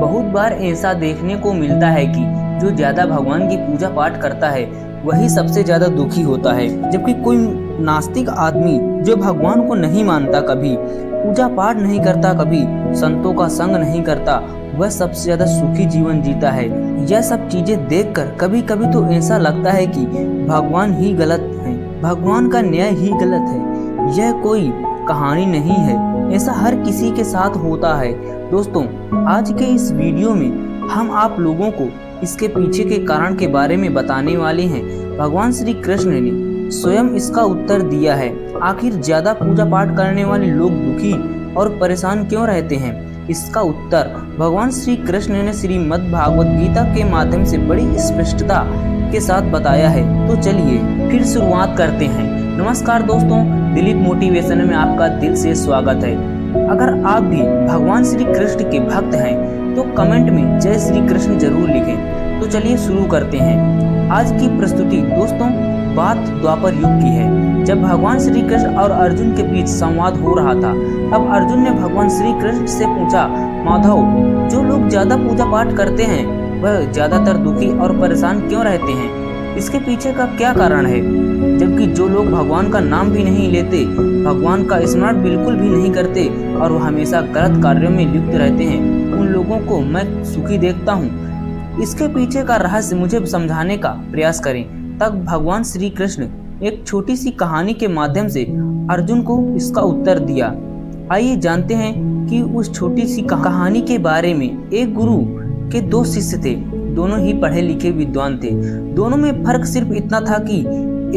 बहुत बार ऐसा देखने को मिलता है कि जो ज्यादा भगवान की पूजा पाठ करता है वही सबसे ज्यादा दुखी होता है, जबकि कोई नास्तिक आदमी जो भगवान को नहीं मानता, कभी पूजा पाठ नहीं करता, कभी संतों का संग नहीं करता, वह सबसे ज्यादा सुखी जीवन जीता है। यह सब चीजें देखकर कभी कभी तो ऐसा लगता है कि भगवान ही गलत है, भगवान का न्याय ही गलत है। यह कोई कहानी नहीं है, ऐसा हर किसी के साथ होता है। दोस्तों, आज के इस वीडियो में हम आप लोगों को इसके पीछे के कारण के बारे में बताने वाले हैं। भगवान श्री कृष्ण ने स्वयं इसका उत्तर दिया है। आखिर ज्यादा पूजा पाठ करने वाले लोग दुखी और परेशान क्यों रहते हैं? इसका उत्तर भगवान श्री कृष्ण ने श्रीमद् भागवत गीता के माध्यम से बड़ी स्पष्टता के साथ बताया है। तो चलिए फिर शुरुआत करते हैं। नमस्कार दोस्तों, दिलीप मोटिवेशन में आपका दिल से स्वागत है। अगर आप भी भगवान श्री कृष्ण के भक्त हैं तो कमेंट में जय श्री कृष्ण जरूर लिखें। तो चलिए शुरू करते हैं आज की प्रस्तुति। दोस्तों, बात द्वापर युग की है, जब भगवान श्री कृष्ण और अर्जुन के बीच संवाद हो रहा था। अब अर्जुन ने भगवान श्री कृष्ण से पूछा, माधव, जो लोग ज्यादा पूजा पाठ करते हैं वह ज्यादातर दुखी और परेशान क्यों रहते हैं? इसके पीछे का क्या कारण है? जबकि जो लोग भगवान का नाम भी नहीं लेते, भगवान का स्मरण बिल्कुल भी नहीं करते और वह हमेशा गलत कार्यों में लिप्त रहते हैं, उन लोगों को मैं सुखी देखता हूँ। इसके पीछे का रहस्य मुझे समझाने का प्रयास करें। तब भगवान श्री कृष्ण एक छोटी सी कहानी के माध्यम से अर्जुन को इसका उत्तर दिया। आइए जानते हैं कि उस छोटी सी कहानी के बारे में। एक गुरु के दो शिष्य थे, दोनों ही पढ़े लिखे विद्वान थे। दोनों में फर्क सिर्फ इतना था कि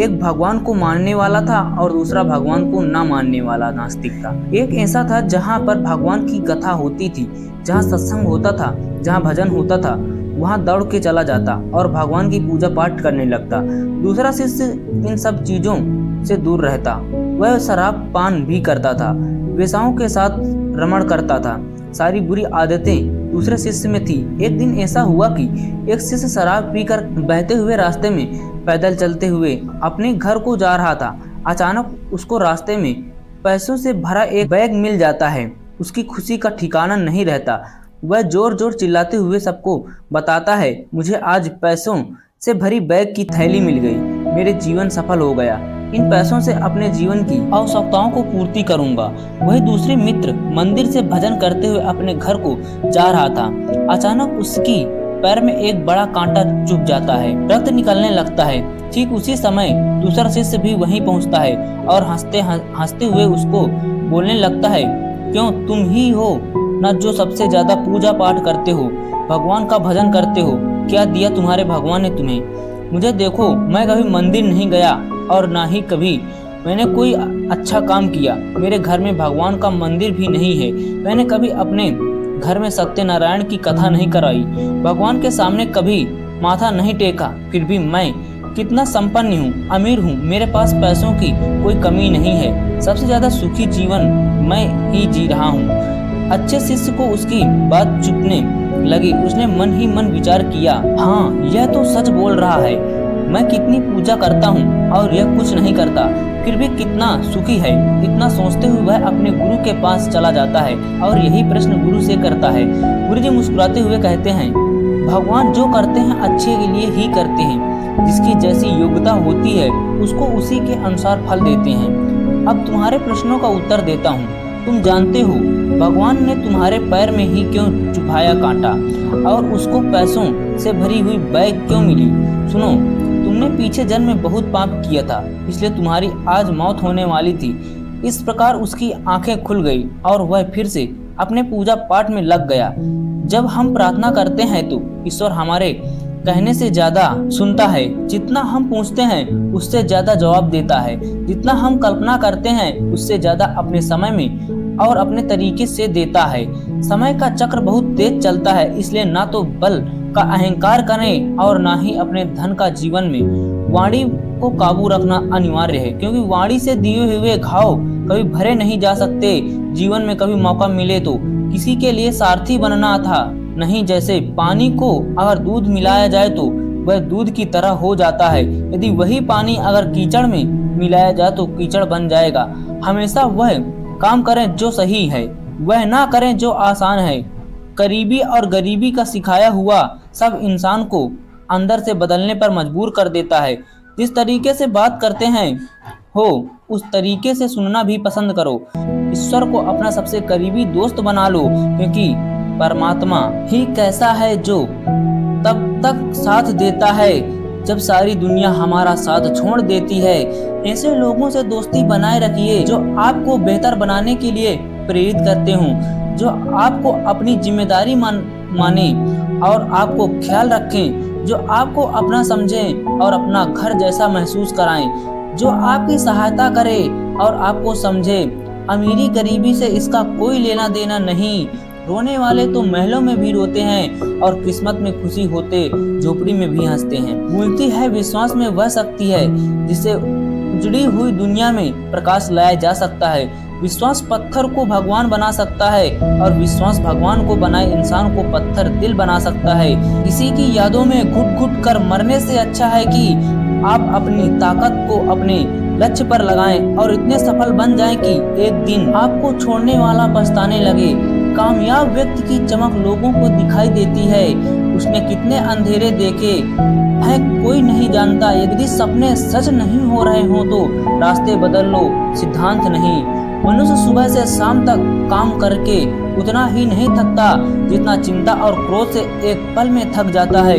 एक भगवान को मानने वाला था और दूसरा भगवान को ना मानने वाला नास्तिक था। एक ऐसा था जहाँ पर भगवान की कथा होती थी, जहाँ सत्संग होता था, जहाँ भजन होता था, वहाँ दौड़ के चला जाता और भगवान की पूजा पाठ करने लगता। दूसरा शिष्य इन सब चीजों से दूर रहता। वह शराब पान भी करता था, वेश्याओं के साथ रमण करता था। सारी बुरी आदतें दूसरे शिष्य में थी। एक दिन ऐसा हुआ कि एक शिष्य शराब पीकर बहते हुए रास्ते में पैदल चलते हुए अपने घर को जा रहा था। अचानक उसको रास्ते में पैसों से भरा एक बैग मिल जाता है। उसकी खुशी का ठिकाना नहीं रहता। वह जोर जोर चिल्लाते हुए सबको बताता है, मुझे आज पैसों से भरी बैग की थैली मिल गई, मेरे जीवन सफल हो गया, इन पैसों से अपने जीवन की आवश्यकताओं को पूर्ति करूंगा। वही दूसरे मित्र मंदिर से भजन करते हुए अपने घर को जा रहा था। अचानक उसकी पैर में एक बड़ा कांटा चुभ जाता है, रक्त निकलने लगता है। ठीक उसी समय दूसरा शिष्य भी वहीं पहुंचता है और हंसते हुए उसको बोलने लगता है, क्यों, तुम ही हो न जो सबसे ज्यादा पूजा पाठ करते हो, भगवान का भजन करते हो, क्या दिया तुम्हारे भगवान ने तुम्हें? मुझे देखो, मैं कभी मंदिर नहीं गया और ना ही कभी मैंने कोई अच्छा काम किया। मेरे घर में भगवान का मंदिर भी नहीं है। मैंने कभी अपने घर में सत्यनारायण की कथा नहीं कराई, भगवान के सामने कभी माथा नहीं टेका। फिर भी मैं कितना संपन्न हूँ, अमीर हूँ, मेरे पास पैसों की कोई कमी नहीं है। सबसे ज्यादा सुखी जीवन मैं ही जी रहा हूँ। अच्छे शिष्य को उसकी बात चुभने लगी। उसने मन ही मन विचार किया, हाँ, यह तो सच बोल रहा है। मैं कितनी पूजा करता हूँ और यह कुछ नहीं करता, फिर भी कितना सुखी है। इतना सोचते हुए वह अपने गुरु के पास चला जाता है और यही प्रश्न गुरु से करता है। गुरु जी मुस्कुराते हुए कहते हैं, भगवान जो करते हैं अच्छे के लिए ही करते हैं। जिसकी जैसी योग्यता होती है उसको उसी के अनुसार फल देते हैं। अब तुम्हारे प्रश्नों का उत्तर देता हूँ। तुम जानते हो भगवान ने तुम्हारे पैर में ही क्यों चुभाया कांटा और उसको पैसों से भरी हुई बैग क्यों मिली? सुनो, तुमने पीछे जन्म में बहुत पाप किया था, इसलिए तुम्हारी आज मौत होने वाली थी। इस प्रकार उसकी आंखें खुल गई और वह फिर से अपने पूजा पाठ में लग गया। जब हम प्रार्थना करते हैं तो ईश्वर हमारे कहने से ज्यादा सुनता है। जितना हम पूछते हैं उससे ज्यादा जवाब देता है। जितना हम कल्पना करते हैं उससे ज्यादा अपने समय में और अपने तरीके से देता है। समय का चक्र बहुत तेज चलता है, इसलिए ना तो बल का अहंकार करें और ना ही अपने धन का जीवन में वाणी को काबू रखना अनिवार्य है, क्योंकि वाणी से दिए हुए घाव कभी भरे नहीं जा सकते। जीवन में कभी मौका मिले तो किसी के लिए सारथी बनना था, नहीं जैसे पानी को अगर दूध मिलाया जाए तो वह दूध की तरह हो जाता है। यदि वही पानी अगर कीचड़ में मिलाया जाए तो कीचड़ बन जाएगा। हमेशा वह काम करें जो सही है, वह ना करें जो आसान है। करीबी और गरीबी का सिखाया हुआ सब इंसान को अंदर से बदलने पर मजबूर कर देता है। जिस तरीके से बात करते हैं हो उस तरीके से सुनना भी पसंद करो। ईश्वर को अपना सबसे करीबी दोस्त बना लो, क्योंकि परमात्मा ही कैसा है जो तब तक साथ देता है जब सारी दुनिया हमारा साथ छोड़ देती है। ऐसे लोगों से दोस्ती बनाए रखिए जो आपको बेहतर बनाने के लिए प्रेरित करते हों, जो आपको अपनी जिम्मेदारी माने और आपको ख्याल रखें, जो आपको अपना समझें और अपना घर जैसा महसूस कराएं, जो आपकी सहायता करे और आपको समझे। अमीरी गरीबी से इसका कोई लेना देना नहीं। रोने वाले तो महलों में भी रोते हैं और किस्मत में खुशी होते झोपड़ी में भी हंसते हैं। बोलती है विश्वास में वह शक्ति है जिससे उजड़ी हुई दुनिया में प्रकाश लाया जा सकता है। विश्वास पत्थर को भगवान बना सकता है और विश्वास भगवान को बनाए इंसान को पत्थर दिल बना सकता है। किसी की यादों में घुट घुट कर मरने से अच्छा है कि आप अपनी ताकत को अपने लक्ष्य पर लगाएं और इतने सफल बन जाएं कि एक दिन आपको छोड़ने वाला पछताने लगे। कामयाब व्यक्ति की चमक लोगों को दिखाई देती है। उसने कितने अंधेरे देखे हैं कोई नहीं जानता। यदि सपने सच नहीं हो रहे हों तो रास्ते बदल लो, सिद्धांत नहीं। मनुष्य सुबह से शाम तक काम करके उतना ही नहीं थकता जितना चिंता और क्रोध से एक पल में थक जाता है।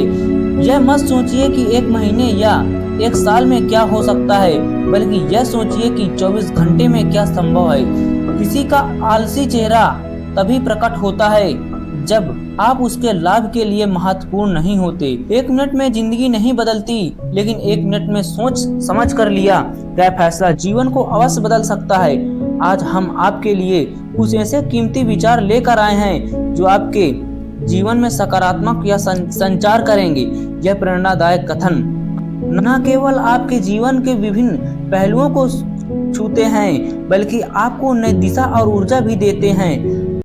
यह मत सोचिए कि एक महीने या एक साल में क्या हो सकता है, बल्कि यह सोचिए कि 24 घंटे में क्या संभव है। किसी का आलसी चेहरा तभी प्रकट होता है जब आप उसके लाभ के लिए महत्वपूर्ण नहीं होते। 1 मिनट में जिंदगी नहीं बदलती, लेकिन 1 मिनट में सोच समझ कर लिया गया फैसला जीवन को अवश्य बदल सकता है। आज हम आपके लिए कुछ ऐसे कीमती विचार लेकर आए हैं जो आपके जीवन में सकारात्मक या संचार करेंगे। यह प्रेरणादायक कथन न केवल आपके जीवन के विभिन्न पहलुओं को छूते हैं, बल्कि आपको नई दिशा और ऊर्जा भी देते हैं।